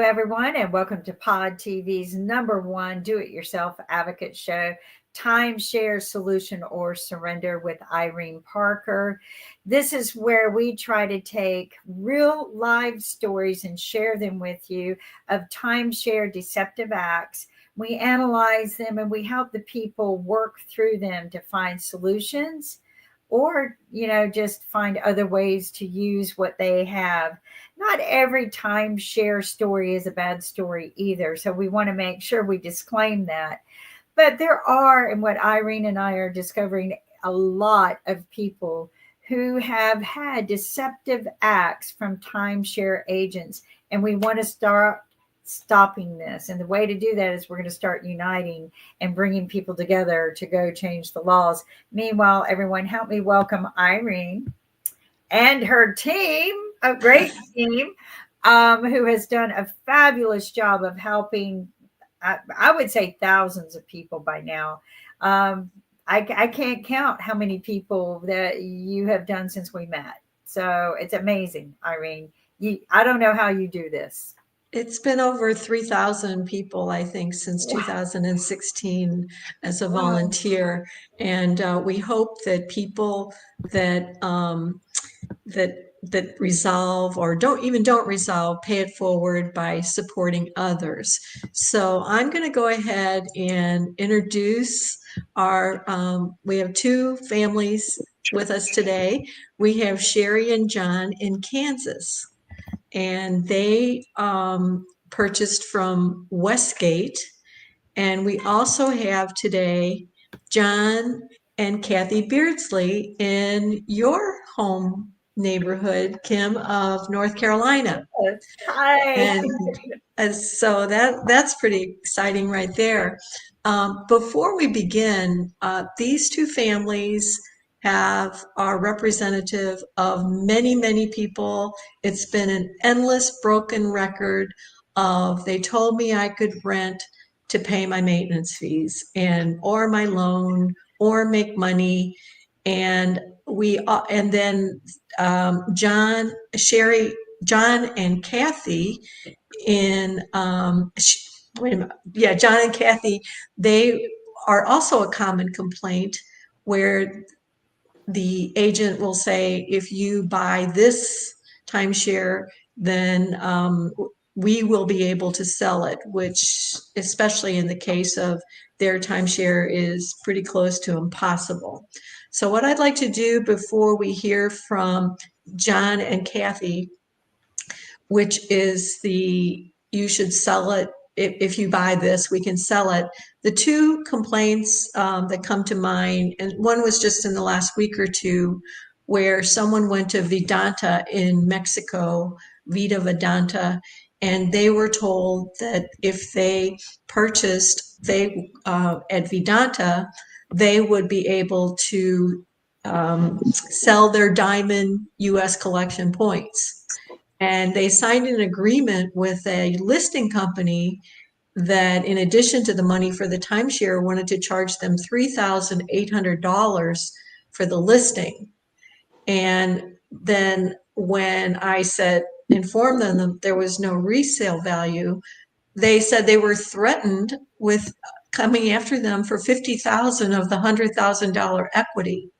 everyone, and welcome to Pod TV's #1 do-it-yourself advocate show, Timeshare Solution or Surrender with Irene Parker. This is where we try to take real live stories and share them with you of timeshare deceptive acts. We analyze them and we help the people work through them to find solutions or, just find other ways to use what they have. Not every timeshare story is a bad story either. So we want to make sure we disclaim that. But there are, and what Irene and I are discovering, a lot of people who have had deceptive acts from timeshare agents. And we want to start stopping this. And the way to do that is we're going to start uniting and bringing people together to go change the laws. Meanwhile, everyone, help me welcome Irene and her team, a great team, who has done a fabulous job of helping, I would say, thousands of people by now. I can't count how many people that you have done since we met. So it's amazing, Irene. I don't know how you do this. It's been over 3,000 people, I think, since 2016 as a volunteer. And we hope that people that that resolve or don't resolve, pay it forward by supporting others. So I'm going to go ahead and introduce our, we have two families with us today. We have Sherry and John in Kansas. And they purchased from Westgate. And we also have today John and Kathy Beardsley in your home neighborhood, Kim, of North Carolina. Hi. And so that's pretty exciting right there. Before we begin, these two families are representative of many, many people. It's been an endless broken record of they told me I could rent to pay my maintenance fees or my loan or make money. And then John and Kathy John and Kathy, they are also a common complaint where the agent will say, if you buy this timeshare, then we will be able to sell it, which, especially in the case of their timeshare, is pretty close to impossible. So what I'd like to do before we hear from John and Kathy, which is you should sell it. If you buy this, we can sell it. The two complaints that come to mind, and one was just in the last week or two, where someone went to Vedanta in Mexico, Vida Vedanta, and they were told that if they purchased at Vedanta, they would be able to sell their diamond U.S. collection points. And they signed an agreement with a listing company that, in addition to the money for the timeshare, wanted to charge them $3,800 for the listing. And then when I informed them that there was no resale value, they said they were threatened with coming after them for $50,000 of the $100,000 equity.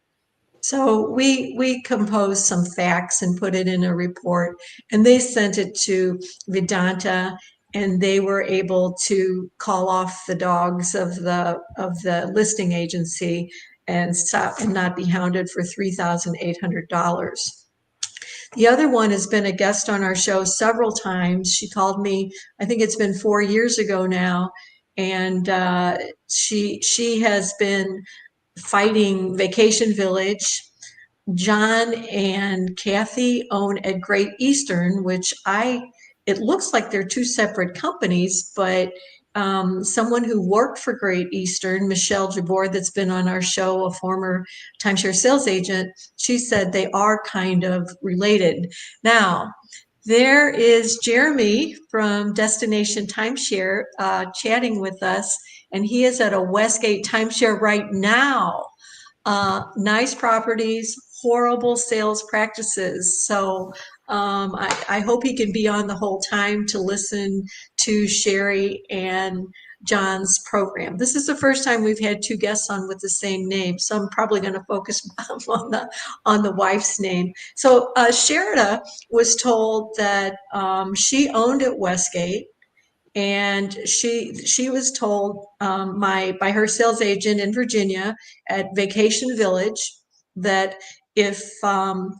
So we composed some facts and put it in a report, and they sent it to Vedanta, and they were able to call off the dogs of the listing agency and stop and not be hounded for $3,800. The other one has been a guest on our show several times. She called me, I think it's been 4 years ago now, and she has been fighting Vacation Village. John and Kathy own at Great Eastern, which it looks like they're two separate companies, but someone who worked for Great Eastern, Michelle Jabor, that's been on our show, a former timeshare sales agent, she said they are kind of related. Now, there is Jeremy from Destination Timeshare chatting with us, and he is at a Westgate timeshare right now. Nice properties, horrible sales practices. So I hope he can be on the whole time to listen to Sherry and John's program. This is the first time we've had two guests on with the same name, so I'm probably going to focus on the wife's name. So Sherida was told that she owned at Westgate, and she was told by her sales agent in Virginia at Vacation Village that if I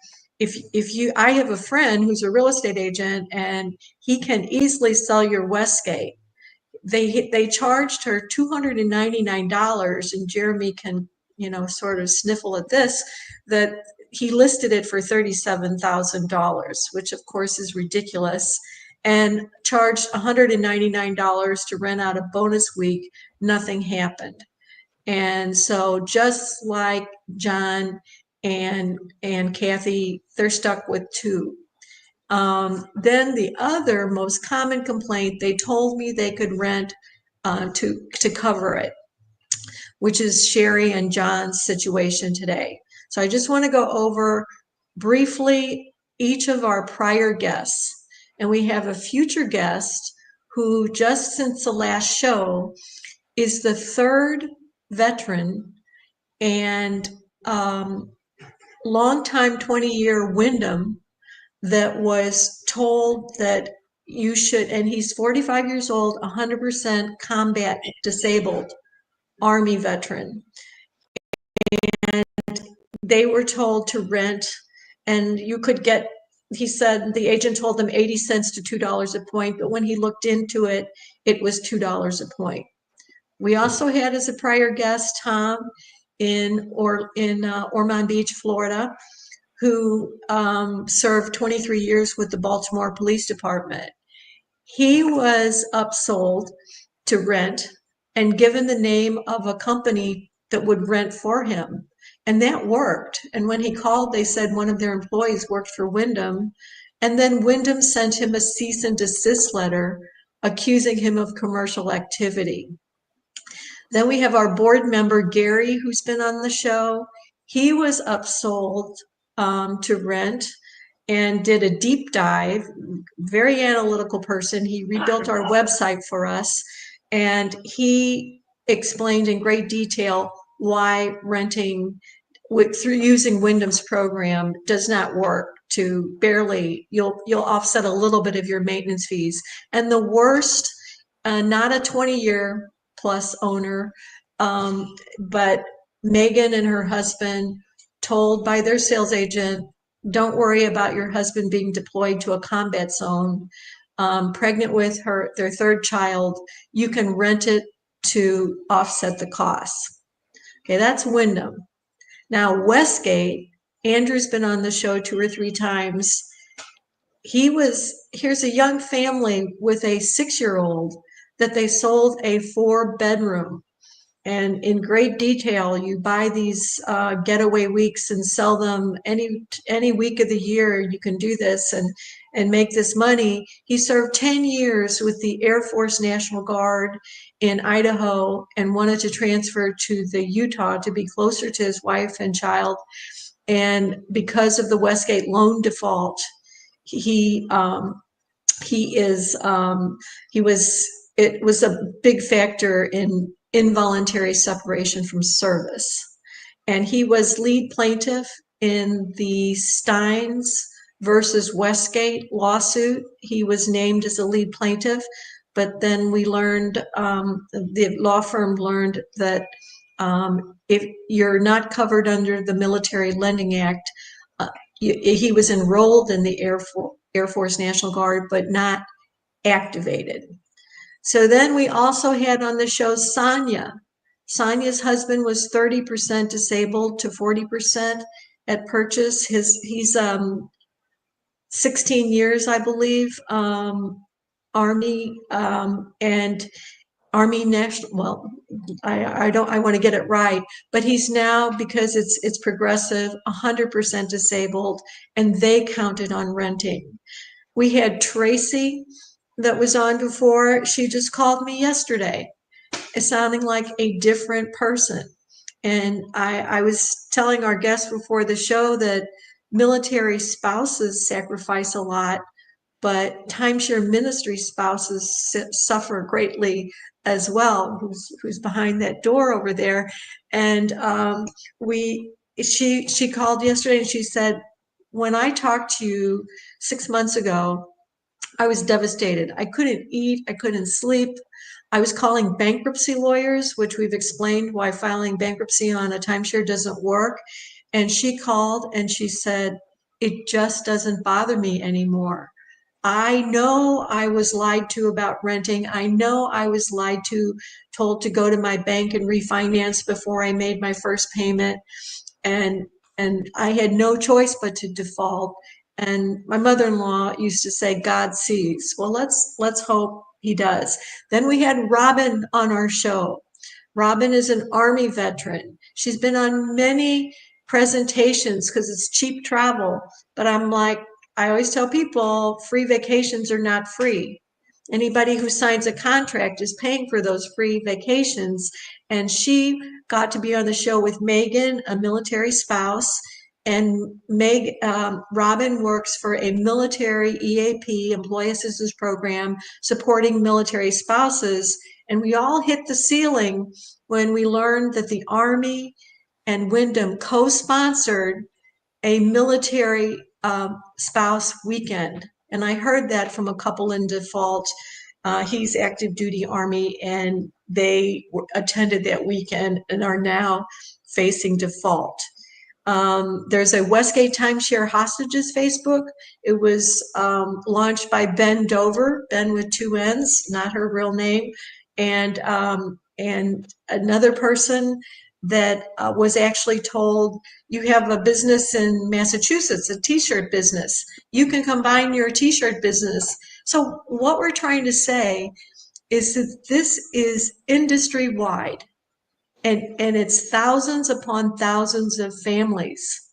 have a friend who's a real estate agent and he can easily sell your Westgate. They charged her $299, and Jeremy can sort of sniffle at this, that he listed it for $37,000, which of course is ridiculous, and charged $199 to rent out a bonus week. Nothing happened. And so just like John and Kathy, they're stuck with two. Then the other most common complaint, they told me they could rent to cover it, which is Sherry and John's situation today. So I just want to go over briefly each of our prior guests. And we have a future guest who just since the last show is the third veteran and longtime 20-year Wyndham that was told that you should, and he's 45 years old, 100% combat disabled Army veteran. And they were told to rent, and you could get, he said the agent told them 80 cents to $2 a point, but when he looked into it, it was $2 a point. We also had as a prior guest Tom in Ormond Beach, Florida, who served 23 years with the Baltimore Police Department. He was upsold to rent and given the name of a company that would rent for him. And that worked. And when he called, they said one of their employees worked for Wyndham. And then Wyndham sent him a cease and desist letter accusing him of commercial activity. Then we have our board member, Gary, who's been on the show. He was upsold to rent and did a deep dive, very analytical person. He rebuilt our website for us, and he explained in great detail why renting through using Wyndham's program does not work. To barely, you'll offset a little bit of your maintenance fees. And the worst, not a 20-year plus owner, but Megan and her husband told by their sales agent, don't worry about your husband being deployed to a combat zone, pregnant with their third child, you can rent it to offset the costs. Okay, that's Wyndham. Now Westgate, Andrew's been on the show 2 or 3 times. Here's a young family with a 6-year-old that they sold a 4-bedroom. And in great detail, you buy these getaway weeks and sell them any week of the year. You can do this and make this money. He served 10 years with the Air Force National Guard in Idaho and wanted to transfer to the Utah to be closer to his wife and child. And because of the Westgate loan default, it was a big factor in involuntary separation from service. And he was lead plaintiff in the Steins versus Westgate lawsuit. He was named as a lead plaintiff, but then we learned, the law firm learned that if you're not covered under the Military Lending Act, he was enrolled in the Air Force National Guard, but not activated. So then we also had on the show Sonia. Sonia's husband was 30% disabled to 40% at purchase. He's 16 years, I believe, Army and Army National. Well, I want to get it right, but he's now, because it's progressive, 100% disabled, and they counted on renting. We had Tracy that was on before. She just called me yesterday, sounding like a different person. And I was telling our guests before the show that military spouses sacrifice a lot, but timeshare ministry spouses suffer greatly as well. Who's behind that door over there? And she called yesterday and she said, when I talked to you 6 months ago, I was devastated. I couldn't eat. I couldn't sleep. I was calling bankruptcy lawyers, which we've explained why filing bankruptcy on a timeshare doesn't work. And she called and she said, it just doesn't bother me anymore. I know I was lied to about renting. I know I was lied to, told to go to my bank and refinance before I made my first payment. And I had no choice but to default. And my mother-in-law used to say, God sees. Well, let's hope he does. Then we had Robin on our show. Robin is an Army veteran. She's been on many presentations because it's cheap travel. But I'm like, I always tell people, free vacations are not free. Anybody who signs a contract is paying for those free vacations. And she got to be on the show with Megan, a military spouse. And Robin works for a military EAP, Employee Assistance Program, supporting military spouses. And we all hit the ceiling when we learned that the Army and Wyndham co-sponsored a military spouse weekend. And I heard that from a couple in default. He's active duty Army, and they attended that weekend and are now facing default. There's a Westgate Timeshare Hostages Facebook. It was launched by Ben Dover, Ben with two N's, not her real name, and another person that was actually told, you have a business in Massachusetts, a t-shirt business. You can combine your t-shirt business. So what we're trying to say is that this is industry-wide. And it's thousands upon thousands of families.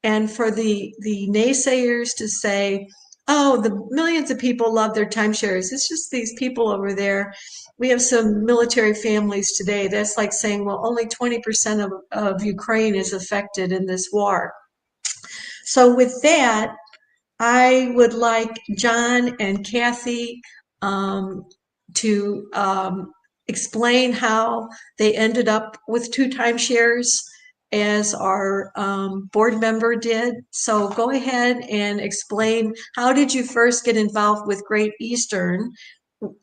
And for the naysayers to say, oh, the millions of people love their timeshares, it's just these people over there. We have some military families today. That's like saying, well, only 20% of Ukraine is affected in this war. So with that, I would like John and Kathy to explain how they ended up with two timeshares as our board member did. So go ahead and explain, how did you first get involved with Great Eastern?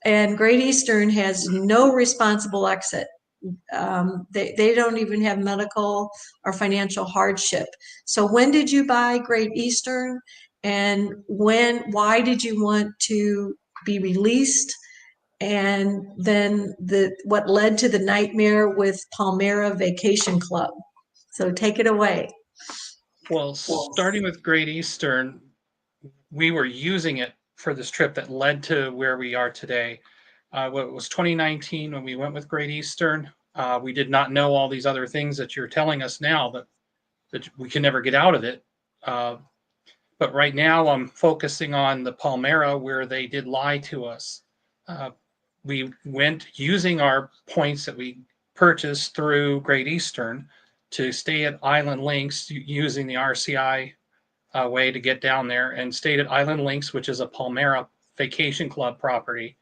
And Great Eastern has no responsible exit. They don't even have medical or financial hardship. So when did you buy Great Eastern? And why did you want to be released? And then what led to the nightmare with Palmyra Vacation Club. So take it away. Well, starting with Great Eastern, we were using it for this trip that led to where we are today. It was 2019 when we went with Great Eastern. We did not know all these other things that you're telling us now, that we can never get out of it. But right now I'm focusing on the Palmyra, where they did lie to us. We went using our points that we purchased through Great Eastern to stay at Island Links using the RCI way to get down there, and stayed at Island Links, which is a Palmyra Vacation Club property.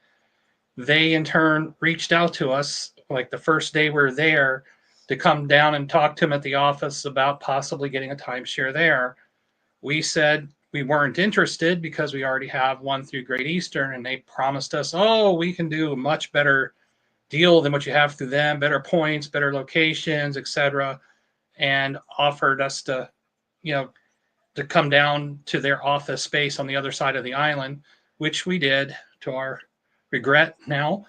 They in turn reached out to us like the first day we were there to come down and talk to them at the office about possibly getting a timeshare there. We said we weren't interested because we already have one through Great Eastern, and they promised us, oh, we can do a much better deal than what you have through them, better points, better locations, etc., and offered us to, to come down to their office space on the other side of the island, which we did to our regret now.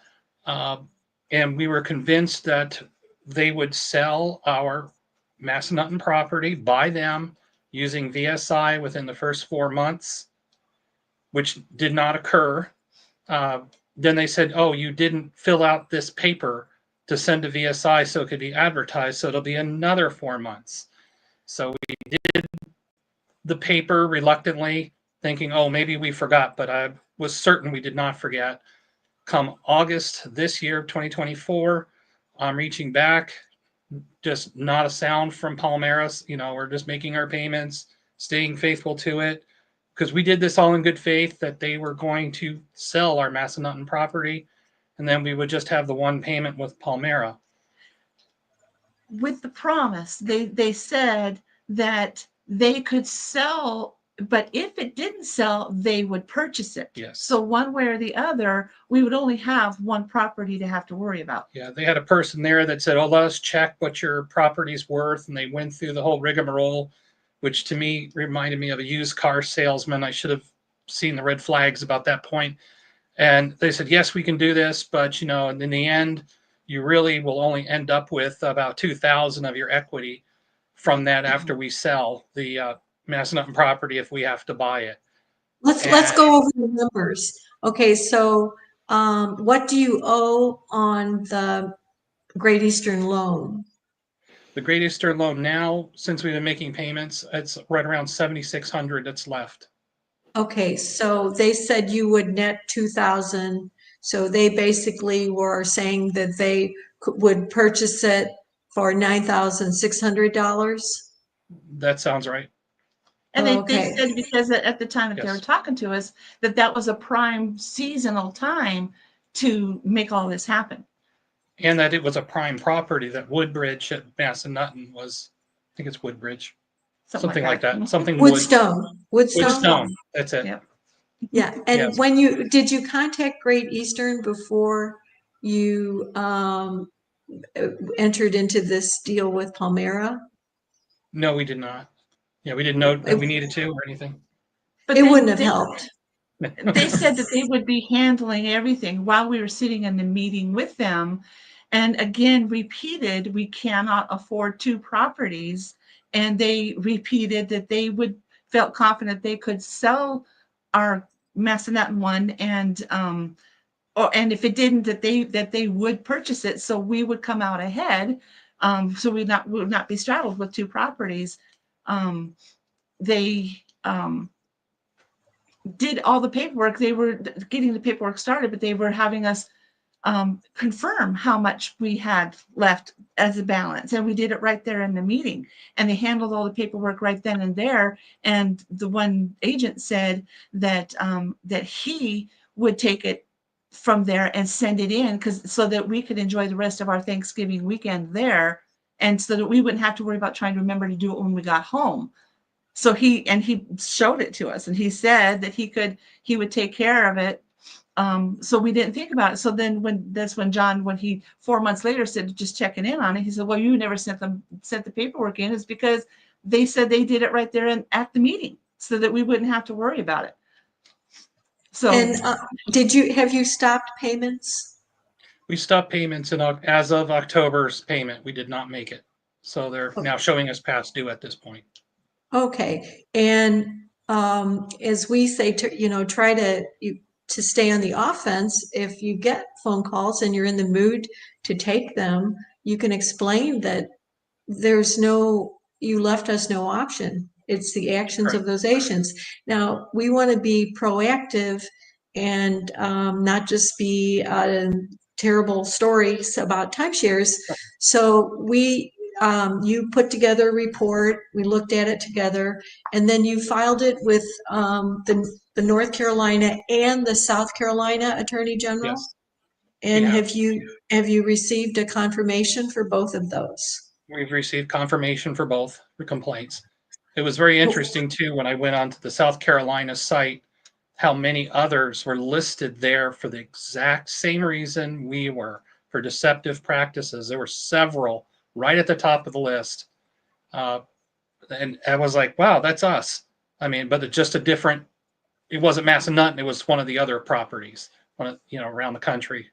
And we were convinced that they would sell our Massanutten property by them using VSI within the first 4 months, which did not occur. Then they said, oh, you didn't fill out this paper to send to VSI so it could be advertised, so it'll be another 4 months. So we did the paper reluctantly, thinking, oh, maybe we forgot, but I was certain we did not forget. Come August this year, 2024, I'm reaching back, just not a sound from Palmeiras. We're just making our payments, staying faithful to it, because we did this all in good faith that they were going to sell our Massanutten property, and then we would just have the one payment with Palmera. With the promise, they said that they could sell, but if it didn't sell, they would purchase it. Yes. So one way or the other, we would only have one property to have to worry about. Yeah, they had a person there that said, "Oh, let us check what your property's worth," and they went through the whole rigmarole, which to me reminded me of a used car salesman. I should have seen the red flags about that point. And they said, "Yes, we can do this, but in the end, you really will only end up with about 2,000 of your equity from that after we sell the Massanutten property if we have to buy it." Let's go over the numbers. Okay, so what do you owe on the Great Eastern loan? The Great Eastern loan now, since we've been making payments, it's right around 7,600 that's left. Okay, so they said you would net 2,000. So they basically were saying that they would purchase it for $9,600. That sounds right. And they Okay. said, because at the time that they were Yes. talking to us, that was a prime seasonal time to make all this happen. And that it was a prime property, that Woodbridge at Massanutten was, I think it's Woodbridge, something like that. Something Woodstone. Woodstone. That's it. Yep. Yeah, and Yes. when did you contact Great Eastern before you entered into this deal with Palmera? No, we did not. Yeah, we didn't know that we needed to or anything. But It wouldn't have helped. They said that they would be handling everything while we were sitting in the meeting with them. And again, repeated, we cannot afford two properties. And they repeated that they felt confident they could sell our Massanutten one, and if it didn't, that they would purchase it, so we would come out ahead. So we would not be straddled with two properties. They did all the paperwork. They were getting the paperwork started, but they were having us confirm how much we had left as a balance. And we did it right there in the meeting. And they handled all the paperwork right then and there. And the one agent said that that he would take it from there and send it in, so that we could enjoy the rest of our Thanksgiving weekend there, and so that we wouldn't have to worry about trying to remember to do it when we got home. So he showed it to us, and he said that he would take care of it. So we didn't think about it. So then when John, when he 4 months later said, just checking in on it, he said, "Well, you never sent the paperwork in." It's because they said they did it right there at the meeting, so that we wouldn't have to worry about it. So, And have you stopped payments? We stopped payments as of October's payment. We did not make it. So they're now showing us past due at this point. Okay, and as we say, try to stay on the offense. If you get phone calls and you're in the mood to take them, you can explain that you left us no option. It's the actions of those agents. Now, we want to be proactive and not just be terrible stories about timeshares. So you put together a report, we looked at it together, and then you filed it with the North Carolina and the South Carolina Attorney General? Yes. And Yeah. have you received a confirmation for both of those? We've received confirmation for both the complaints. It was very interesting too, when I went onto the South Carolina site, how many others were listed there for the exact same reason we were, for deceptive practices. There were several right at the top of the list. And I was like, wow, that's us. I mean, but it's just it wasn't Massanutten, it was one of the other properties, around the country.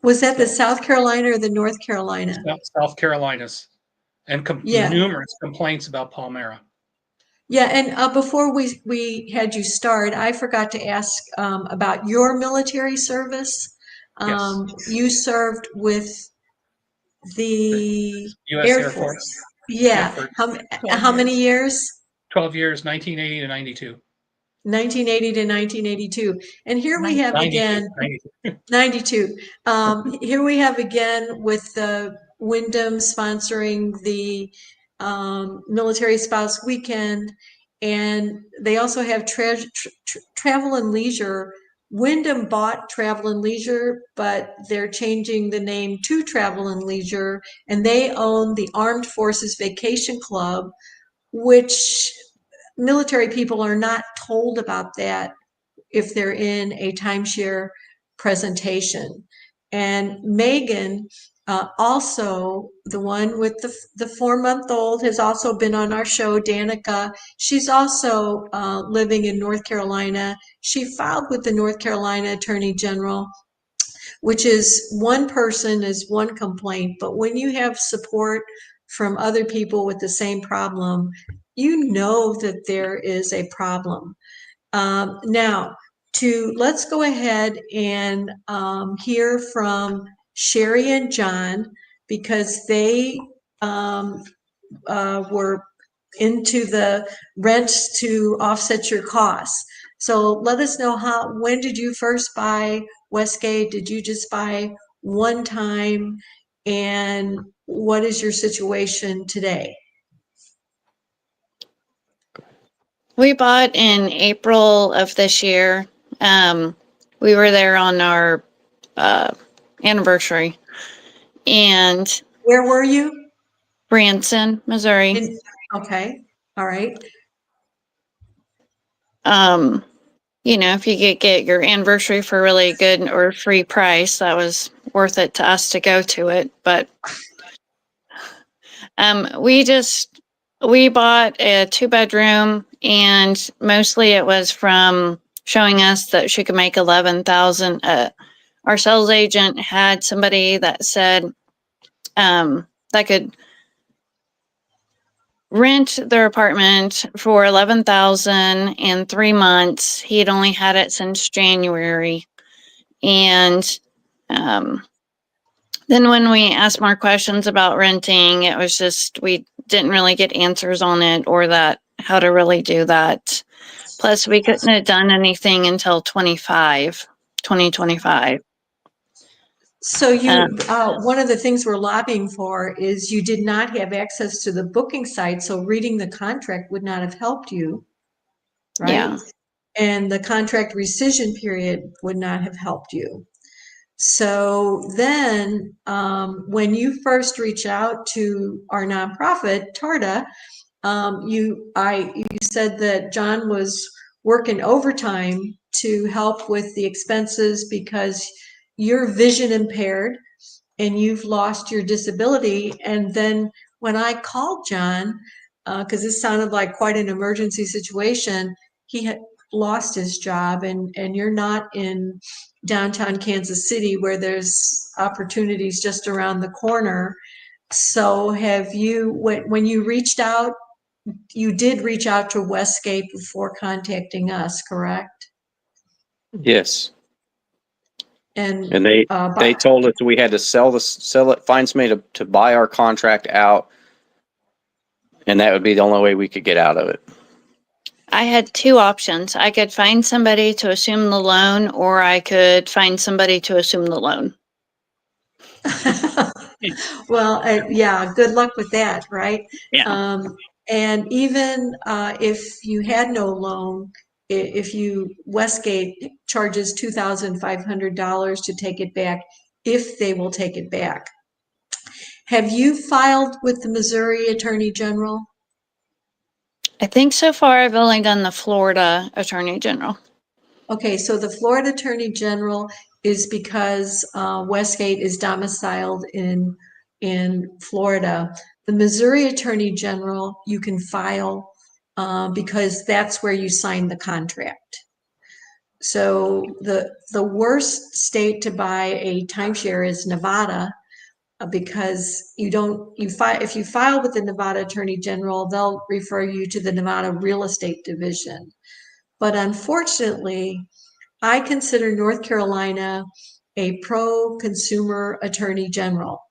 Was that the South Carolina or the North Carolina? South Carolina's, and Yeah. numerous complaints about Palmera. Yeah, and before we had you start, I forgot to ask about your military service. Yes. You served with the U.S. Air Air Force. Force. Yeah. For How many years? 12 years, 1980 to 92. 1980 to 1982. And here we have 92, again 92. Here we have again with the Wyndham sponsoring the military spouse weekend. and they also have travel and leisure. Wyndham bought Travel and Leisure, but they're changing the name to Travel and Leisure, and they own the Armed Forces Vacation Club, which military people are not told about that if they're in a timeshare presentation. And Megan, also the one with the 4-month-old, has also been on our show. Danica, she's also living in North Carolina. She filed with the North Carolina Attorney General, which is one person is one complaint, but when you have support from other people with the same problem, you know that there is a problem. Now, let's go ahead and hear from Sherry and John, because they were into the rents to offset your costs. So let us know when did you first buy Westgate? Did you just buy one time? And what is your situation today? We bought in April of this year. We were there on our anniversary. And Where were you? Branson, Missouri. Okay, all right. You know, if you could get your anniversary for a really good or free price, that was worth it to us to go to it. But we bought a 2-bedroom, and mostly it was from showing us that she could make 11,000. Our sales agent had somebody that said that could rent their apartment for 11,000 in 3 months. He had only had it since January, and then when we asked more questions about renting, it was just we didn't really get answers on it, or that how to really do that. Plus, we couldn't have done anything until 2025. So one of the things we're lobbying for is you did not have access to the booking site, so reading the contract would not have helped you, right? Yeah. And the contract rescission period would not have helped you. So then when you first reach out to our nonprofit, TARDA, you said that John was working overtime to help with the expenses because you're vision impaired and you've lost your disability. And then when I called John, because this sounded like quite an emergency situation, he had lost his job, and you're not in downtown Kansas City where there's opportunities just around the corner. So have you, when you reached out, you did reach out to Westgate before contacting us, correct? Yes. And they told us we had to sell it, find somebody to buy our contract out, and that would be the only way we could get out of it. I had 2 options. I could find somebody to assume the loan, or I could find somebody to assume the loan. well, yeah, good luck with that, right? Yeah. And even if you had no loan, Westgate charges $2,500 to take it back, if they will take it back. Have you filed with the Missouri Attorney General? I think so far I've only done the Florida Attorney General. Okay, so the Florida Attorney General is because Westgate is domiciled in Florida. The Missouri Attorney General, you can file because that's where you sign the contract. So the worst state to buy a timeshare is Nevada, because if you file with the Nevada Attorney General, they'll refer you to the Nevada Real Estate Division. But unfortunately, I consider North Carolina a pro-consumer attorney general.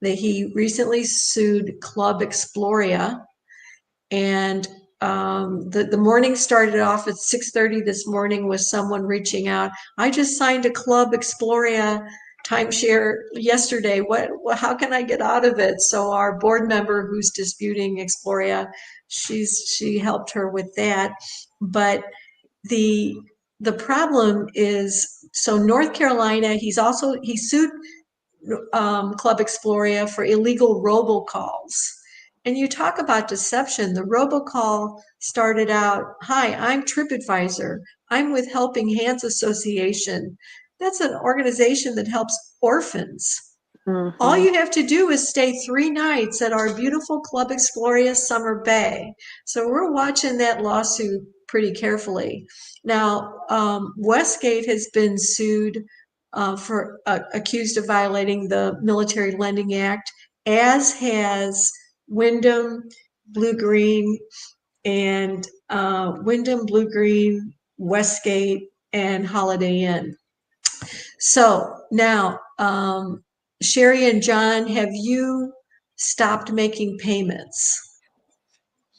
He recently sued Club Exploria, and the morning started off at 6:30 this morning with someone reaching out. I just signed a Club Exploria timeshare yesterday. How can I get out of it? So our board member who's disputing Exploria, she helped her with that. But the problem is, so North Carolina, he sued Club Exploria for illegal robocalls. And you talk about deception. The robocall started out, "Hi, I'm TripAdvisor. I'm with Helping Hands Association." That's an organization that helps orphans. All Mhm. you have to do is stay 3 nights at our beautiful Club Exploria Summer Bay. So we're watching that lawsuit pretty carefully. Now, Westgate has been sued accused of violating the Military Lending Act, as has Wyndham, Blue Green, and Blue Green, Westgate, and Holiday Inn. So now, Sherry and John, have you stopped making payments?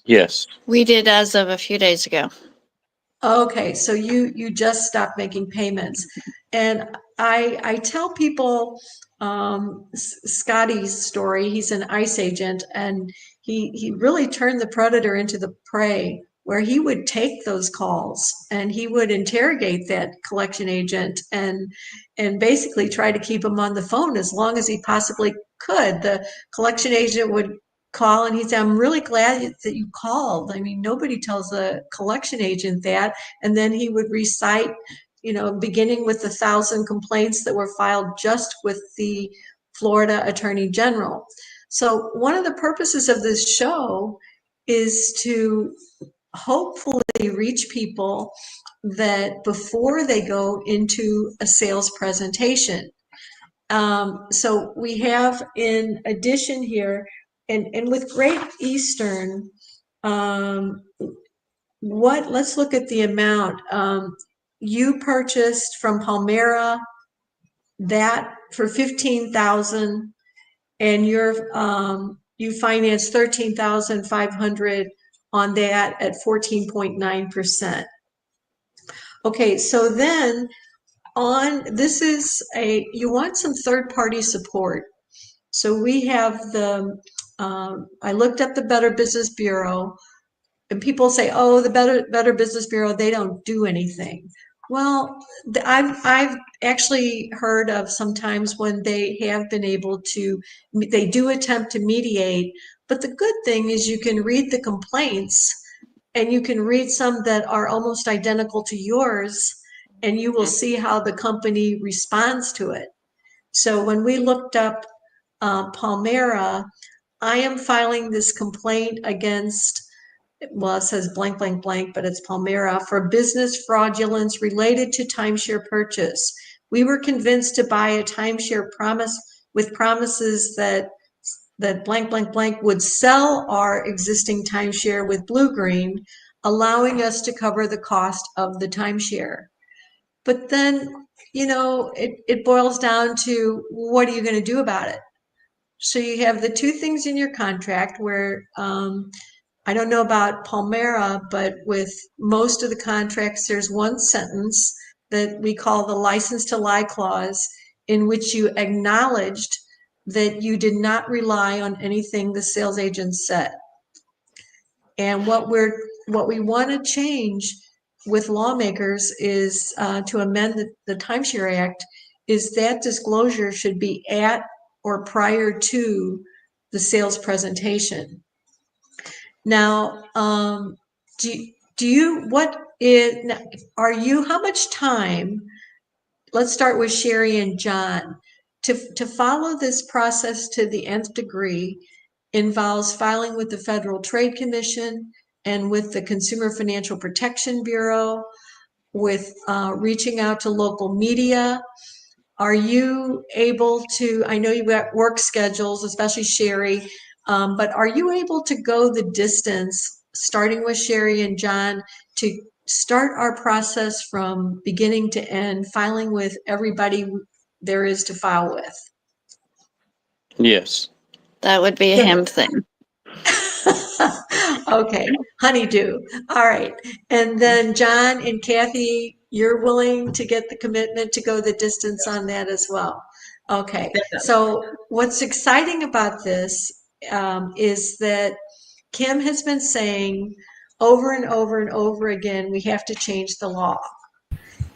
Yes. We did as of a few days ago. Okay, so you just stopped making payments. And I tell people Scotty's story. He's an ICE agent, and he really turned the predator into the prey, where he would take those calls and he would interrogate that collection agent and basically try to keep him on the phone as long as he possibly could. The collection agent would call and he'd say, "I'm really glad that you called. I mean, nobody tells a collection agent that." And then he would recite, beginning with the 1,000 complaints that were filed just with the Florida Attorney General. So one of the purposes of this show is to hopefully reach people that before they go into a sales presentation. So we have, in addition here, and with Great Eastern, let's look at the amount. You purchased from Palmera that for 15,000, and you financed 13,500 on that at 14.9%. Okay, so then you want some third-party support. So we have I looked up the Better Business Bureau, and people say, "Oh, the Better Business Bureau, they don't do anything." Well, I've actually heard of sometimes when they have been able to, they do attempt to mediate, but the good thing is you can read the complaints and you can read some that are almost identical to yours, and you will see how the company responds to it. So when we looked up Palmera, I am filing this complaint against, well, it says blank, blank, blank, but it's Palmera, for business fraudulence related to timeshare purchase. We were convinced to buy a timeshare with promises that blank, blank, blank would sell our existing timeshare with Blue Green, allowing us to cover the cost of the timeshare. But then, it boils down to, what are you going to do about it? So you have the two things in your contract where, I don't know about Palmera, but with most of the contracts, there's one sentence that we call the license to lie clause, in which you acknowledged that you did not rely on anything the sales agent said. And what we want to change with lawmakers is to amend the Timeshare Act, is that disclosure should be at or prior to the sales presentation. Now, how much time, let's start with Sherry and John, to follow this process to the nth degree involves filing with the Federal Trade Commission and with the Consumer Financial Protection Bureau, with reaching out to local media. Are you able to, I know you've got work schedules, especially Sherry, but are you able to go the distance, starting with Sherry and John, to start our process from beginning to end, filing with everybody there is to file with? Yes. That would be a him thing. Okay, honeydew. All right. And then John and Kathy, you're willing to get the commitment to go the distance on that as well. Okay, That does. so what's exciting about this is that Kim has been saying over and over and over again, we have to change the law.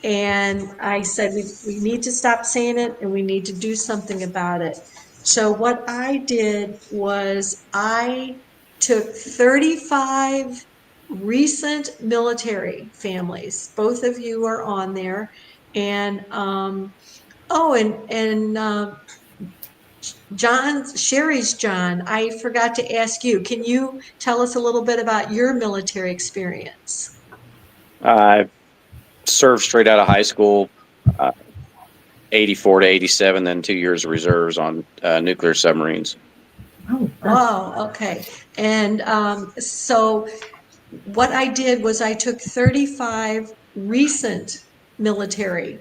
And I said, we need to stop saying it and we need to do something about it. So what I did was I took 35 recent military families. Both of you are on there. And, Sherry's John, I forgot to ask you, can you tell us a little bit about your military experience? I served straight out of high school, uh, 84 to 87, then 2 years of reserves on nuclear submarines. Oh, Oh, okay. And so what I did was I took 35 recent military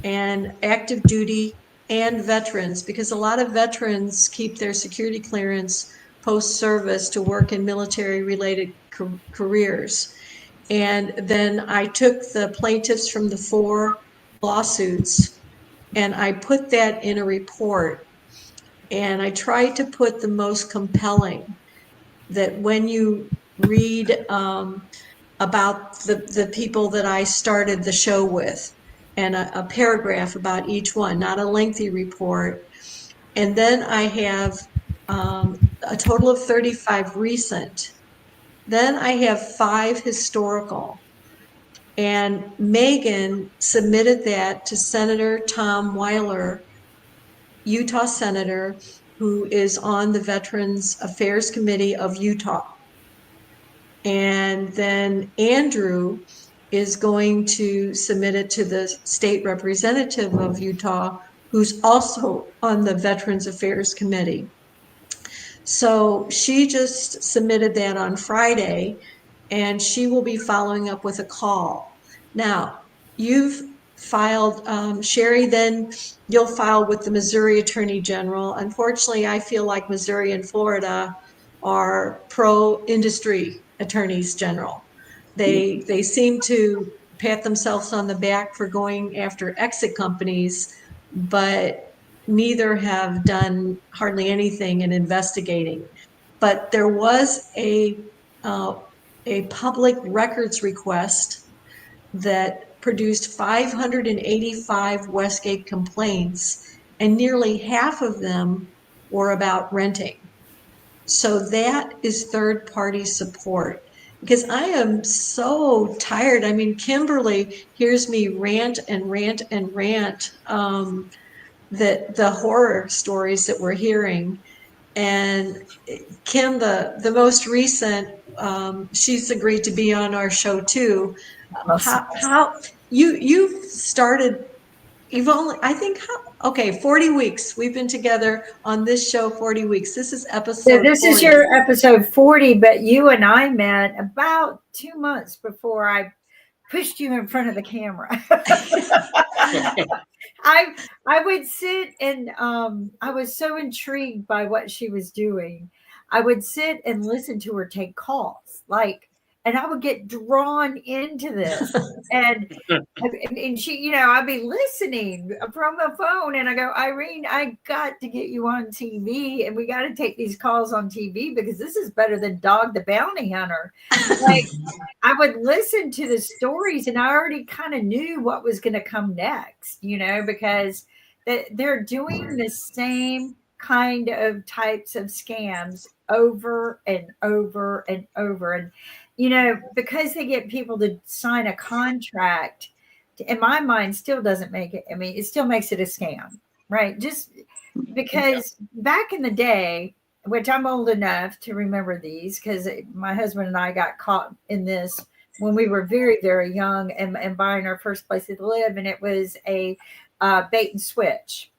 and active duty and veterans, because a lot of veterans keep their security clearance post-service to work in military-related careers. And then I took the plaintiffs from the 4 lawsuits and I put that in a report. And I tried to put the most compelling, that when you read about the people that I started the show with, and a paragraph about each one, not a lengthy report. And then I have a total of 35 recent. Then I have 5 historical. And Megan submitted that to Senator Tom Weiler, Utah Senator, who is on the Veterans Affairs Committee of Utah. And then Andrew is going to submit it to the state representative of Utah, who's also on the Veterans Affairs Committee. So she just submitted that on Friday, and she will be following up with a call. Now, you've filed, Sherry, then you'll file with the Missouri Attorney General. Unfortunately, I feel like Missouri and Florida are pro-industry attorneys general. They seem to pat themselves on the back for going after exit companies, but neither have done hardly anything in investigating. But there was a public records request that produced 585 Westgate complaints, and nearly half of them were about renting. So that is third party support, because I am so tired. I mean, Kimberly hears me rant and rant and rant, that the horror stories that we're hearing. And Kim, the most recent, she's agreed to be on our show too. How you've started, you've only, I think, okay, 40 weeks. We've been together on this show 40 weeks. This is so episode this 40. is your episode 40, but you and I met about 2 months before I pushed you in front of the camera. I would sit and I was so intrigued by what she was doing. I would sit and listen to her take calls, like, and I would get drawn into this. And she, I'd be listening from the phone, and I go, Irene, I got to get you on TV, and we got to take these calls on TV because this is better than Dog the Bounty Hunter. Like, I would listen to the stories, and I already kind of knew what was going to come next, because they're doing the same kind of types of scams over and over and over. And, because they get people to sign a contract, in my mind, still doesn't make it. I mean, it still makes it a scam, right? Just because back in the day, which I'm old enough to remember these, because my husband and I got caught in this when we were very, very young and buying our first place to live. And it was a bait and switch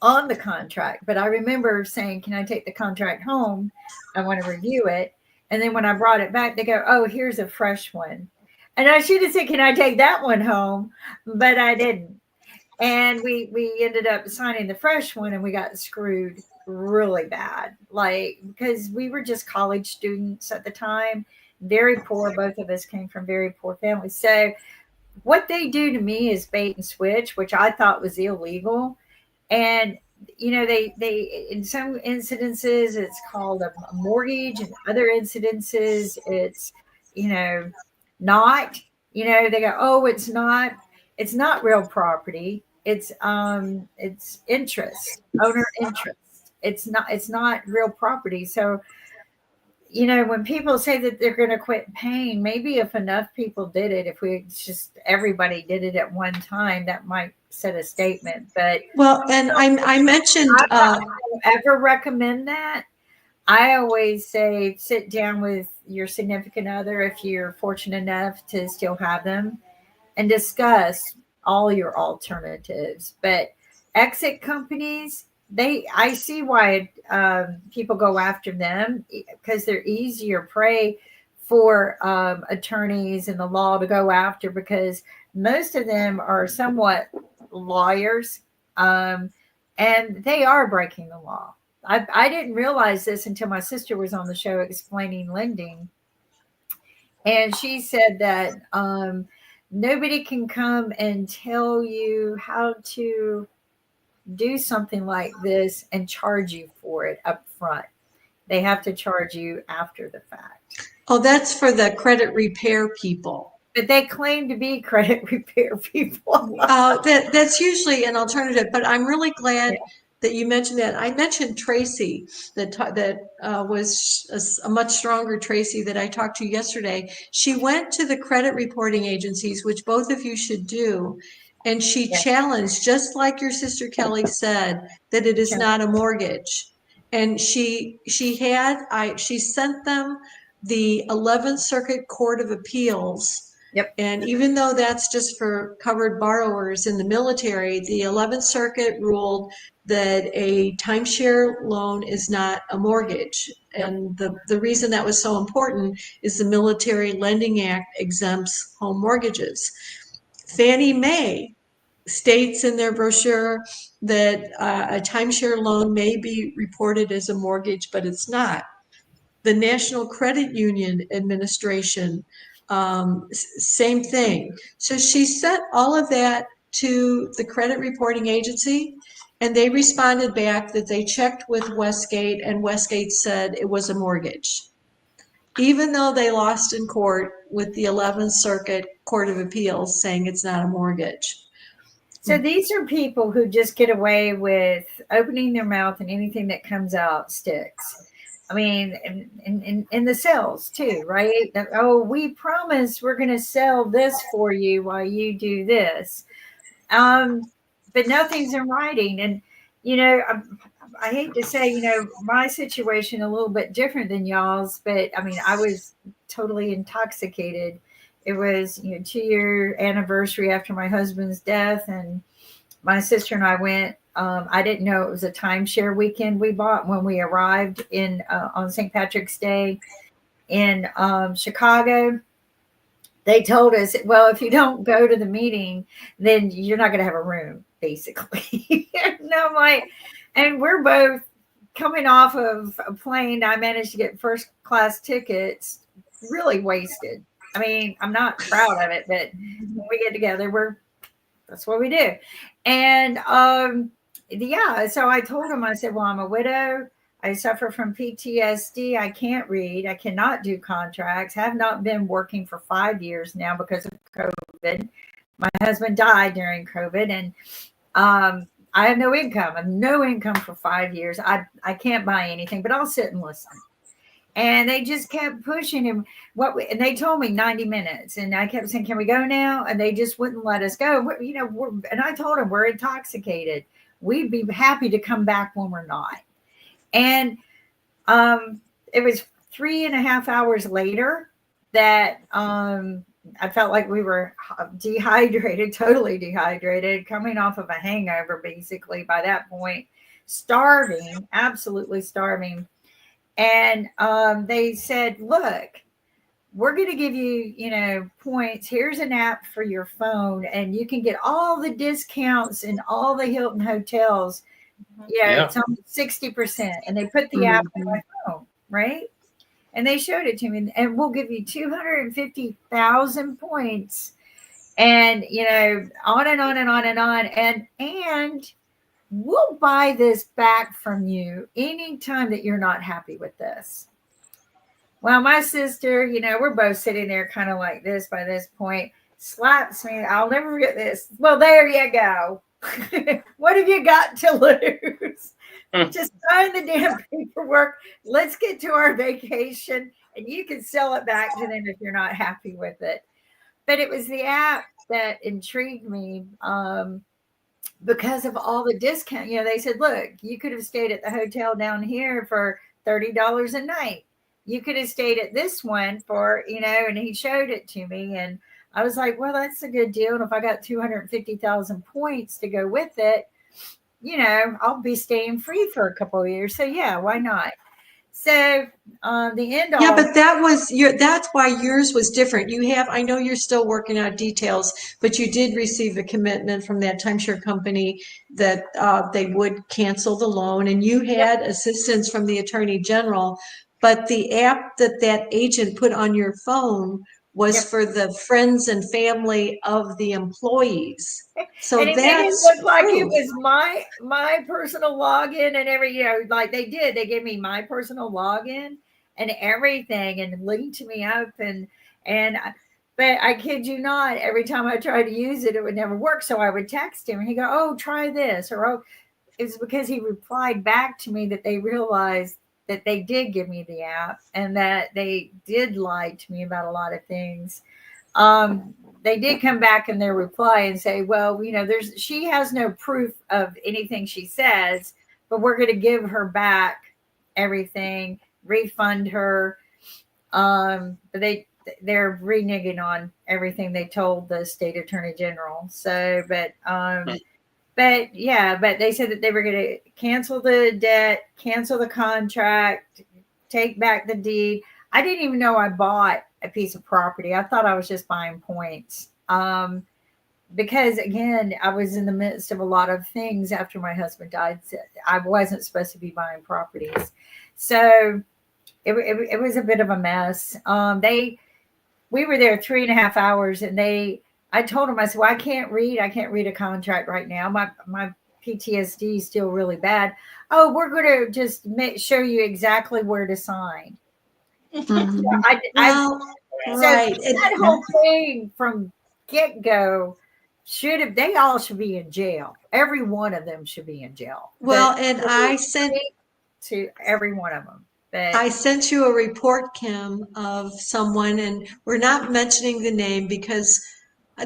on the contract. But I remember saying, can I take the contract home? I want to review it. And then when I brought it back, they go, oh, here's a fresh one. And I should have said, can I take that one home? But I didn't. And we ended up signing the fresh one, and we got screwed really bad. Like, because we were just college students at the time, very poor. Both of us came from very poor families. So what they do to me is bait and switch, which I thought was illegal. And they in some incidences it's called a mortgage, and other incidences it's not. They go, oh, it's not real property. It's interest, owner interest. It's not real property. So when people say that they're going to quit paying, maybe if enough people did it, if we just everybody did it at one time, that might set a statement. But Well, and I mentioned, I don't ever recommend that. I always say sit down with your significant other if you're fortunate enough to still have them and discuss all your alternatives. But exit companies, I see why people go after them, because they're easier prey for attorneys and the law to go after, because most of them are somewhat lawyers, and they are breaking the law. I didn't realize this until my sister was on the show explaining lending, and she said that nobody can come and tell you how to do something like this and charge you for it up front. They have to charge you after the fact. oh, that's for the credit repair people. But they claim to be credit repair people. That's usually an alternative, but I'm really glad Yeah. that you mentioned that. I mentioned Tracy, that was a much stronger Tracy that I talked to yesterday. She went to the credit reporting agencies, which both of you should do, and she Yeah. challenged, just like your sister Kelly said, that it is not a mortgage. And she sent them the 11th Circuit Court of Appeals. Yep. And even though that's just for covered borrowers in the military, the 11th Circuit ruled that a timeshare loan is not a mortgage. Yep. And the reason that was so important is the Military Lending Act exempts home mortgages. Fannie Mae states in their brochure that a timeshare loan may be reported as a mortgage, but it's not. The National Credit Union Administration, same thing. So she sent all of that to the credit reporting agency, and they responded back that they checked with Westgate, and Westgate said it was a mortgage, even though they lost in court with the 11th Circuit Court of Appeals saying it's not a mortgage. So these are people who just get away with opening their mouth and anything that comes out sticks. I mean, in the sales too, right? Oh, we promise we're going to sell this for you while you do this. But nothing's in writing. And, I hate to say, my situation a little bit different than y'all's, but I mean, I was totally intoxicated. It was, 2-year anniversary after my husband's death, and my sister and I went. I didn't know it was a timeshare weekend we bought when we arrived in on St. Patrick's Day in Chicago. They told us, well, if you don't go to the meeting, then you're not going to have a room, basically. And I'm like, and we're both coming off of a plane. I managed to get first class tickets, really wasted. I mean, I'm not proud of it, but when we get together, that's what we do. And yeah, so I told him, I said, well, I'm a widow. I suffer from PTSD. I can't read. I cannot do contracts. Have not been working for 5 years now because of COVID. My husband died during COVID, and I have no income. I have no income for 5 years. I can't buy anything, but I'll sit and listen. And they just kept pushing him. And they told me 90 minutes. And I kept saying, can we go now? And they just wouldn't let us go. And I told them, we're intoxicated. We'd be happy to come back when we're not. And it was 3.5 hours later that I felt like we were dehydrated, totally dehydrated, coming off of a hangover, basically, by that point, starving, absolutely starving. And they said, look, we're going to give you, points. Here's an app for your phone, and you can get all the discounts in all the Hilton hotels. It's on 60%. And they put the app on my phone, right? And they showed it to me, and we'll give you 250,000 points, and on and on and on and on. And we'll buy this back from you anytime that you're not happy with this. Well, my sister, we're both sitting there kind of like this by this point, slaps me. I'll never forget this. Well, there you go. What have you got to lose? Just sign the damn paperwork. Let's get to our vacation and you can sell it back to them if you're not happy with it. But it was the app that intrigued me because of all the discount. They said, look, you could have stayed at the hotel down here for $30 a night. You could have stayed at this one for, and he showed it to me. And I was like, well, that's a good deal. And if I got 250,000 points to go with it, I'll be staying free for a couple of years. So yeah, why not? So the end all. Yeah, but that's why yours was different. I know you're still working out details, but you did receive a commitment from that timeshare company that they would cancel the loan, and you had assistance from the Attorney General. But the app that agent put on your phone was for the friends and family of the employees. So and it made it that's look like it proof. was my personal login and like they gave me my personal login and everything and linked me up but I kid you not, every time I tried to use it, it would never work. So I would text him and he'd go, oh, try this. Or, oh, it was because he replied back to me that they realized that they did give me the app and that they did lie to me about a lot of things. They did come back in their reply and say, well, she has no proof of anything she says, but we're going to give her back everything, refund her. But they're reneging on everything they told the state attorney general. So, but they said that they were going to cancel the debt, cancel the contract, take back the deed. I didn't even know I bought a piece of property. I thought I was just buying points. Because again, I was in the midst of a lot of things after my husband died. I wasn't supposed to be buying properties. So it was a bit of a mess. We were there 3.5 hours and I told them, I said, well, I can't read a contract right now. My PTSD is still really bad. Oh, we're going to just show you exactly where to sign. Mhm. Right. That whole thing from get-go they all should be in jail. Every one of them should be in jail. Well, and I sent to every one of them. I sent you a report, Kim, of someone, and we're not mentioning the name because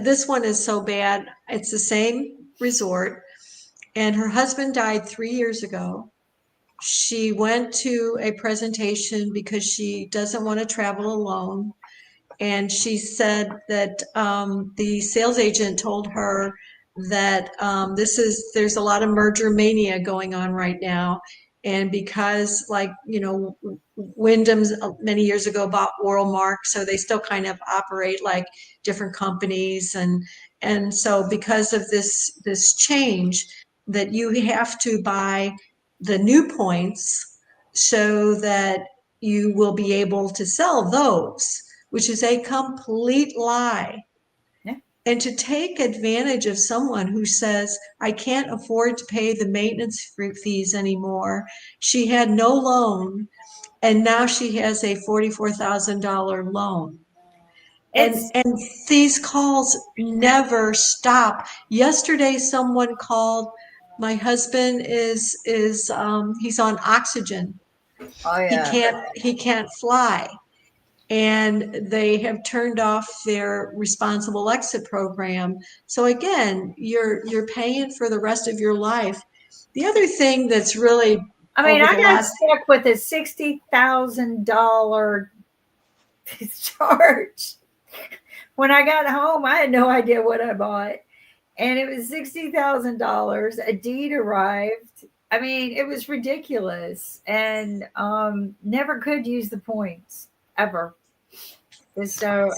this one is so bad. It's the same resort, and her husband died 3 years ago. She went to a presentation because she doesn't want to travel alone. And she said that the sales agent told her that there's a lot of merger mania going on right now. And because Wyndham's many years ago bought Worldmark, so they still kind of operate like different companies. And so because of this change, that you have to buy the new points so that you will be able to sell those, which is a complete lie. Yeah. And to take advantage of someone who says, I can't afford to pay the maintenance fees anymore. She had no loan, and now she has a $44,000 loan. And these calls never stop. Yesterday, someone called. My husband is he's on oxygen. Oh yeah. He can't fly. And they have turned off their responsible exit program. So again, you're paying for the rest of your life. The other thing that's really I got stuck with a $60,000 charge. When I got home, I had no idea what I bought. And it was $60,000. A deed arrived. It was ridiculous. And never could use the points ever. So,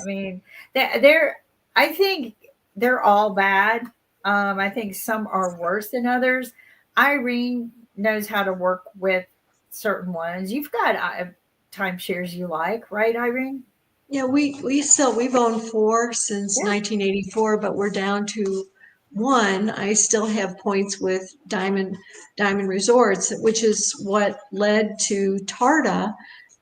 I think they're all bad. I think some are worse than others. Irene knows how to work with certain ones. You've got timeshares you like, right, Irene? Yeah, we've owned 4 since 1984, but we're down to one, I still have points with Diamond Resorts, which is what led to TARDA,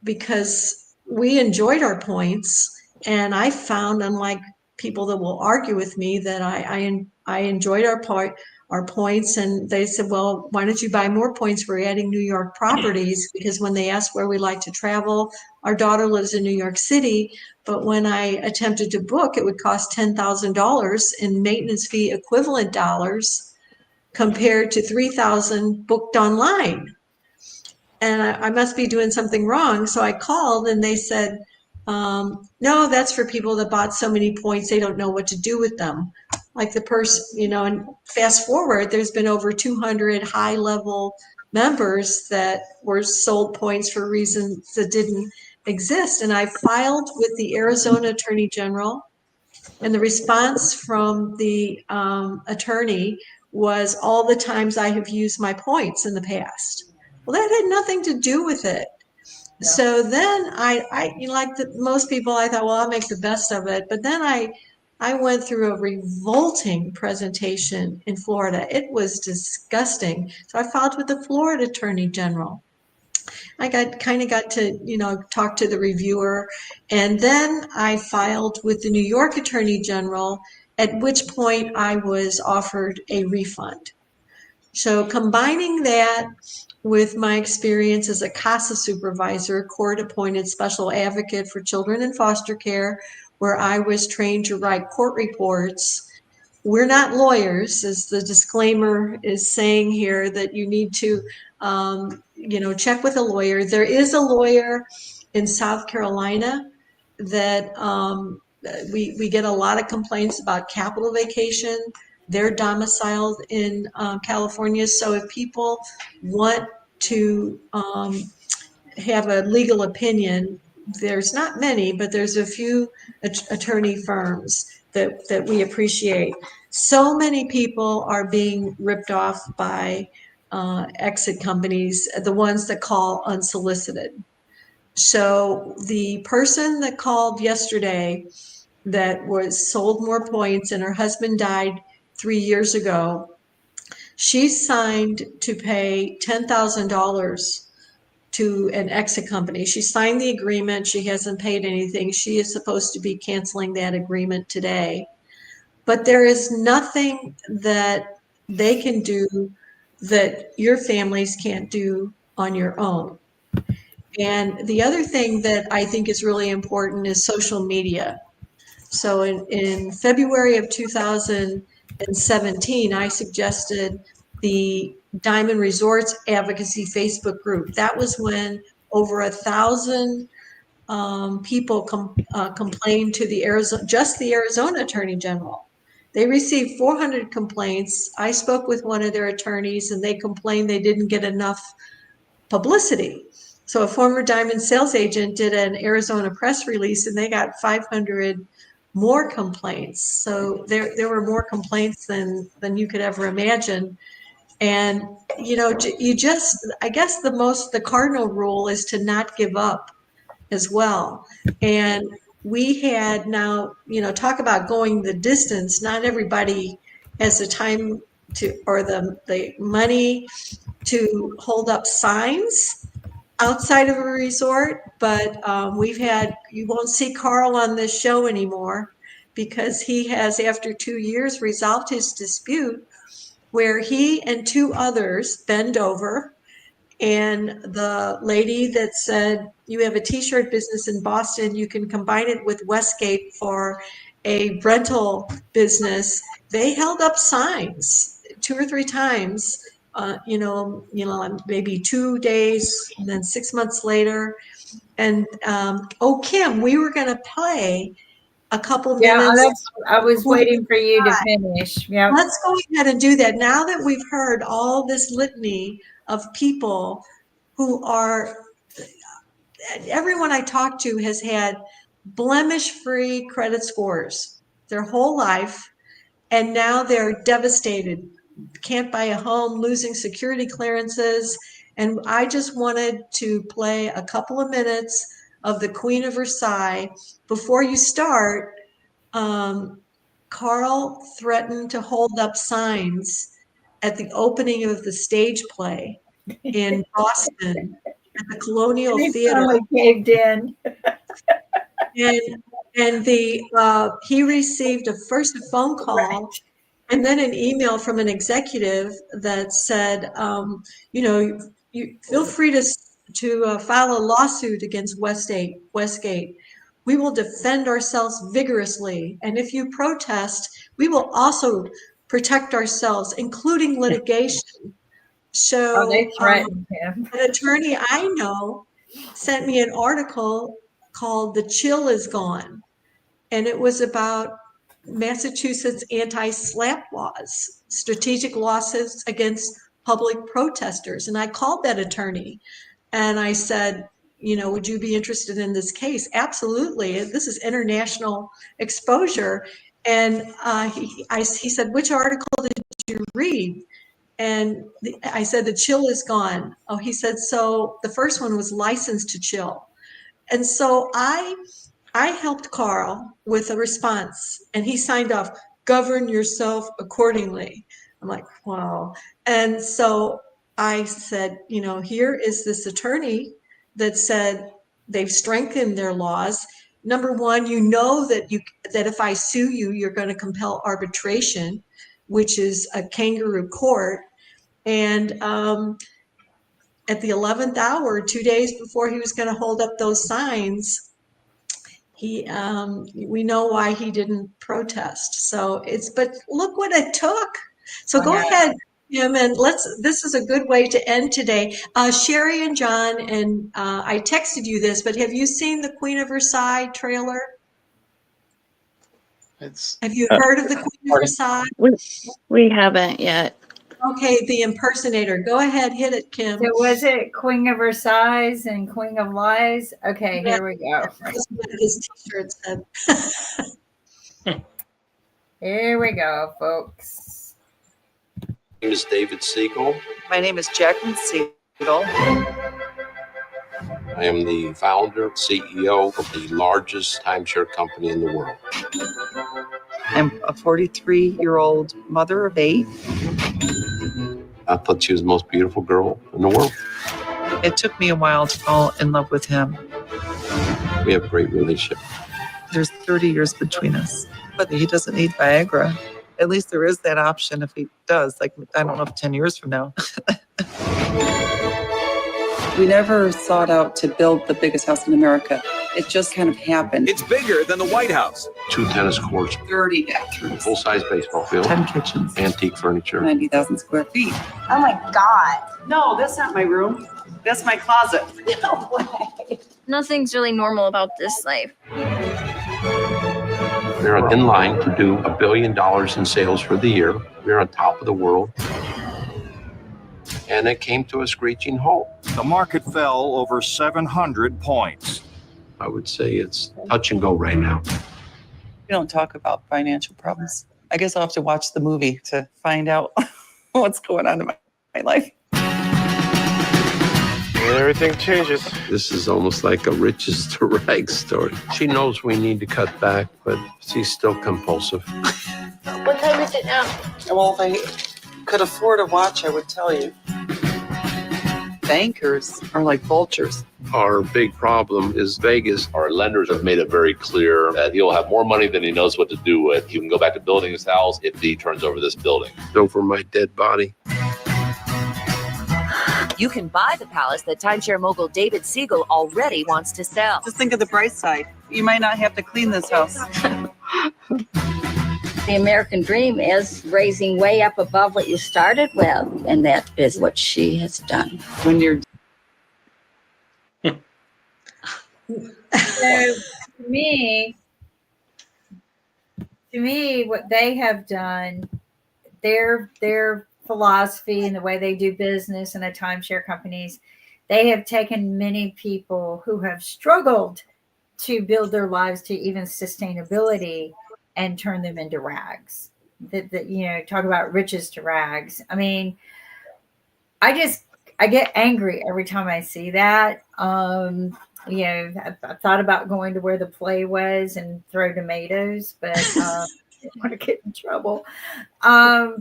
because we enjoyed our points, and I found, unlike people that will argue with me, that I enjoyed our points, and they said, well, why don't you buy more points? We're adding New York properties, because when they asked where we like to travel, our daughter lives in New York City, but when I attempted to book, it would cost $10,000 in maintenance fee equivalent dollars compared to $3,000 booked online. And I must be doing something wrong. So I called and they said, no, that's for people that bought so many points, they don't know what to do with them. Like the person, and fast forward, there's been over 200 high level members that were sold points for reasons that didn't exist. And I filed with the Arizona Attorney General, and the response from the attorney was, all the times I have used my points in the past. Well, that had nothing to do with it. Yeah. So then like most people, I thought, well, I'll make the best of it. But then I went through a revolting presentation in Florida. It was disgusting. So I filed with the Florida Attorney General. I got to, talk to the reviewer. And then I filed with the New York Attorney General, at which point I was offered a refund. So combining that with my experience as a CASA supervisor, court-appointed special advocate for children in foster care, where I was trained to write court reports. We're not lawyers, as the disclaimer is saying here, that you need to, check with a lawyer. There is a lawyer in South Carolina that we get a lot of complaints about capital vacation. They're domiciled in California. So if people want to have a legal opinion, there's not many, but there's a few attorney firms that we appreciate. So many people are being ripped off by exit companies, the ones that call unsolicited. So the person that called yesterday that was sold more points, and her husband died 3 years ago, she signed to pay $10,000 to an exit company. She signed the agreement. She hasn't paid anything. She is supposed to be canceling that agreement today. But there is nothing that they can do that your families can't do on your own. And the other thing that I think is really important is social media. So in February of 2017, I suggested the Diamond Resorts Advocacy Facebook group. That was when over 1,000 people complained to the Arizona Attorney General. They received 400 complaints. I spoke with one of their attorneys, and they complained they didn't get enough publicity. So a former Diamond sales agent did an Arizona press release, and they got 500 more complaints. So there were more complaints than you could ever imagine. And I guess the cardinal rule is to not give up as well. And we had now, talk about going the distance. Not everybody has the time or the money to hold up signs outside of a resort, but you won't see Carl on this show anymore, because he has, after 2 years, resolved his dispute, where he and 2 others bend over, and the lady that said, you have a t-shirt business in Boston, you can combine it with Westgate for a rental business. They held up signs 2 or 3 times, maybe 2 days, and then 6 months later. And Kim, we were going to play a couple minutes. I was waiting for you to finish. Yeah, let's go ahead and do that. Now that we've heard all this litany of people who are, everyone I talked to has had blemish-free credit scores their whole life, and now they're devastated. Can't buy a home, losing security clearances. And I just wanted to play a couple of minutes of the Queen of Versailles before you start. Carl threatened to hold up signs at the opening of the stage play in Boston at the Colonial He Theater. finally caved in. And he received first a phone call and then an email from an executive that said, you feel free to file a lawsuit against Westgate. We will defend ourselves vigorously, and if you protest, we will also protect ourselves, including litigation. Oh, they So threatened him. an attorney I know sent me an article called "The Chill Is Gone," and it was about Massachusetts anti-SLAPP laws, strategic losses against public protesters. And I called that attorney and I said, would you be interested in this case? Absolutely. This is international exposure. And he said, which article did you read? And I said, The Chill Is Gone. Oh, he said, so the first one was License to Chill. And so I helped Carl with a response, and he signed off, govern yourself accordingly. I'm like, wow. And so I said, here is this attorney that said they've strengthened their laws. Number one, that if I sue you, you're going to compel arbitration, which is a kangaroo court. And at the 11th hour, 2 days before he was going to hold up those signs, we know why he didn't protest. But look what it took. So go ahead, Jim, and this is a good way to end today. Sherry and John, and I texted you this, but have you seen the Queen of Versailles trailer? Have you heard of the Queen of Versailles? We haven't yet. Okay, the impersonator. Go ahead, hit it, Kim. So was it Queen of Versailles and Queen of Lies? Okay, Yeah. here we go. That's what his t-shirt said. Here we go, folks. My name is David Siegel. My name is Jacqueline Siegel. I am the founder, CEO of the largest timeshare company in the world. I'm a 43-year-old mother of 8. I thought she was the most beautiful girl in the world. It took me a while to fall in love with him. We have a great relationship. There's 30 years between us, but he doesn't need Viagra. At least there is that option if he does. Like, I don't know if 10 years from now. We never sought out to build the biggest house in America. It just kind of happened. It's bigger than the White House. 2 tennis courts, 30 bathrooms, full-size baseball field, 10 kitchens, antique furniture. 90,000 square feet. Oh my God. No, that's not my room. That's my closet. No way. Nothing's really normal about this life. We're in line to do $1 billion in sales for the year. We're on top of the world. And it came to a screeching halt. The market fell over 700 points. I would say it's touch and go right now. We don't talk about financial problems. I guess I'll have to watch the movie to find out what's going on in my life. Everything changes. This is almost like a riches to rags story. She knows we need to cut back, but she's still compulsive. What time is it now? Well, if I could afford a watch, I would tell you. Bankers are like vultures. Our big problem is Vegas. Our lenders have made it very clear that he'll have more money than he knows what to do with. He can go back to building his house if he turns over this building. Over my dead body. You can buy the palace that timeshare mogul David Siegel already wants to sell. Just think of the bright side. You might not have to clean this house. The American dream is raising way up above what you started with. And that is what she has done. When you're So to me, what they have done, their philosophy and the way they do business in the timeshare companies, they have taken many people who have struggled to build their lives to even sustainability and turn them into rags. Talk about riches to rags. I mean, I get angry every time I see that. I thought about going to where the play was and throw tomatoes, but didn't want to get in trouble. But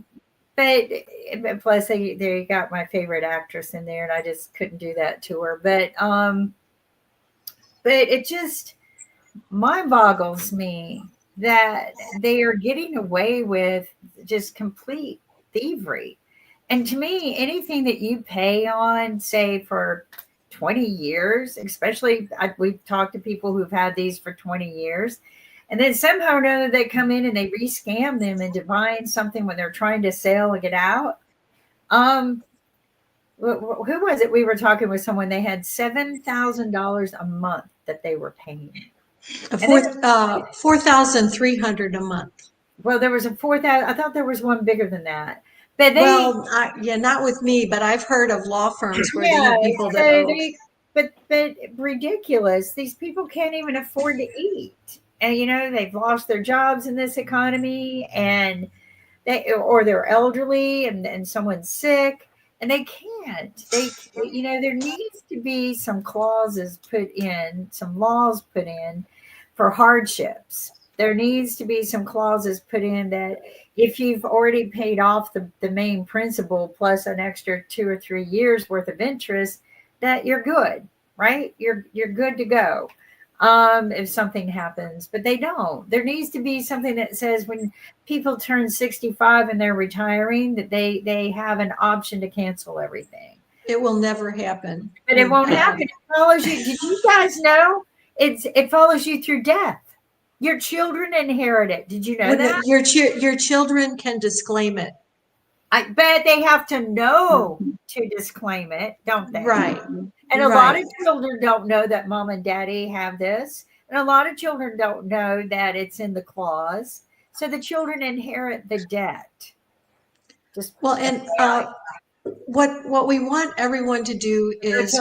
plus, they got my favorite actress in there, and I just couldn't do that to her. But it just mind boggles me that they are getting away with just complete thievery. And to me, anything that you pay on, say for 20 years, especially we've talked to people who've had these for 20 years, and then somehow or another they come in and they rescam them into buying something when they're trying to sell and get out. Who was it? We were talking with someone, they had $7,000 a month that they were paying. 4,300 a month. Well, there was a 4,000. I thought there was one bigger than that. But yeah, not with me, but I've heard of law firms where they have people that owe. But ridiculous. These people can't even afford to eat. And they've lost their jobs in this economy, and or they're elderly and someone's sick, and they can't. There needs to be some clauses put in, some laws put in for hardships. There needs to be some clauses put in that if you've already paid off the main principal plus an extra 2 or 3 years worth of interest, that you're good, right? You're good to go if something happens. But they don't. There needs to be something that says when people turn 65 and they're retiring, that they have an option to cancel everything. It will never happen. But it won't happen. It follows you. Did you guys know it follows you through death? Your children inherit it. Did you know that? Your children can disclaim it. I bet they have to know to disclaim it, don't they? Right. And a lot of children don't know that mom and daddy have this. And a lot of children don't know that it's in the clause. So the children inherit the debt. What we want everyone to do is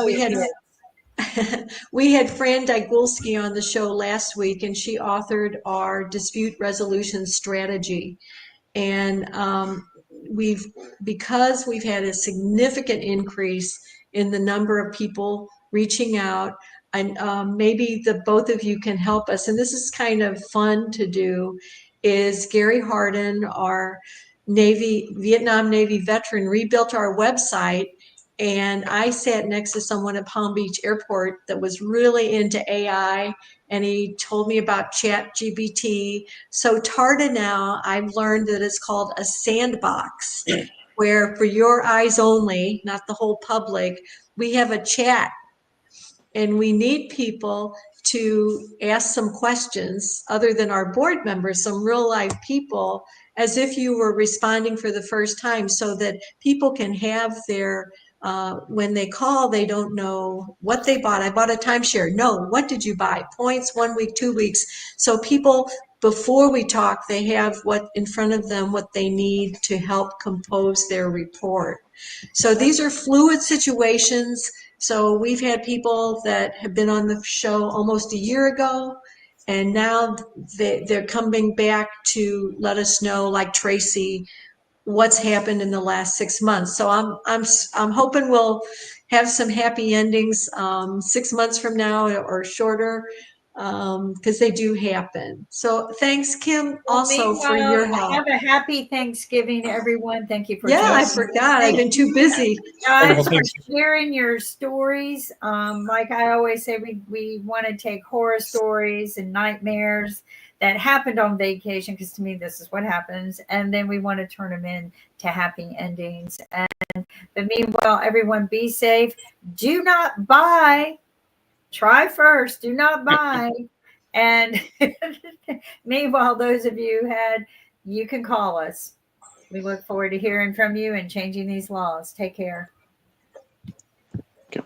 we had Fran Dygulski on the show last week, and she authored our dispute resolution strategy. And because we've had a significant increase in the number of people reaching out, and maybe the both of you can help us. And this is kind of fun to do. Is Gary Harden, our Vietnam Navy veteran, rebuilt our website. And I sat next to someone at Palm Beach Airport that was really into AI, and he told me about ChatGPT. So TARDA now, I've learned that it's called a sandbox, where for your eyes only, not the whole public, we have a chat. And we need people to ask some questions other than our board members, some real life people, as if you were responding for the first time, so that people can have their when they call, they don't know what they bought. I bought a timeshare. No, what did you buy? Points, 1 week, 2 weeks. So people, before we talk, they have what in front of them, what they need to help compose their report. So these are fluid situations. So we've had people that have been on the show almost a year ago, and now they're coming back to let us know, like Tracy, what's happened in the last 6 months. So I'm hoping we'll have some happy endings 6 months from now or shorter, because they do happen. So thanks, Kim, also for your help. Have a happy Thanksgiving, everyone. Thank you for I forgot. I've been too busy. Guys, for sharing your stories. Like I always say, we want to take horror stories and nightmares that happened on vacation, because to me this is what happens, and then we want to turn them into happy endings. But meanwhile, everyone be safe. Do not buy. Try first. Do not buy. And meanwhile, those of you you can call us. We look forward to hearing from you and changing these laws. Take care. Okay.